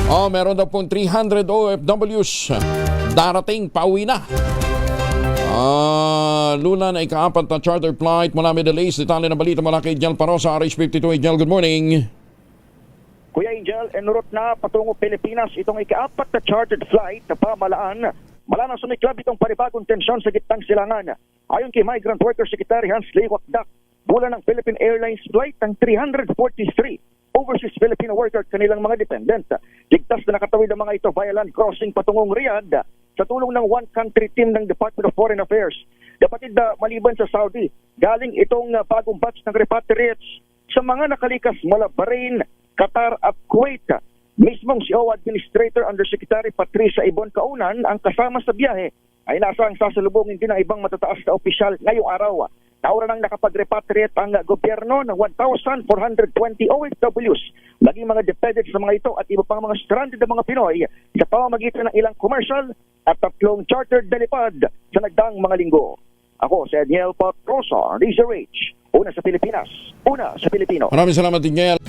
Meron daw pong 300 OFWs darating, pauwi na. Luna na ika-4 na charter flight mula Middle East. Detalye na balita mula kay Jel Parosa, RH52. Jel, good morning. Kuya Angel, en route na patungo Pilipinas itong ika-4 na chartered flight na pamalaan. Mala na sumiklab itong panibagong tensyon sa gitnang silangan. Ayon kay Migrant Worker Secretary Hans Lewakdak, mula ng Philippine Airlines flight ng 343 overseas Filipino worker kanilang mga dependent. Ligtas na nakatawid ang mga ito via land crossing patungong Riyadh sa tulong ng one country team ng Department of Foreign Affairs. Kapatid maliban sa Saudi, galing itong bagong batch ng repatriates sa mga nakalikas mula Bahrain, Qatar at Kuwait. Mismong CEO Administrator Undersecretary Patricia Ibon Kaunan ang kasama sa biyahe ay nasang sasalubungin din ng ibang matataas na opisyal ngayong araw. Naura nang nakapag-repatriate ang gobyerno ng 1,420 OFWs, maging mga dependents sa mga ito at iba pang mga stranded na mga Pinoy sa pamamagitan ng ilang commercial at 3 chartered na lipad sa nagdaang mga linggo. Ako si Daniel Patrosa, DZRH, una sa Pilipinas, una sa Pilipino. Maraming salamat, Daniel.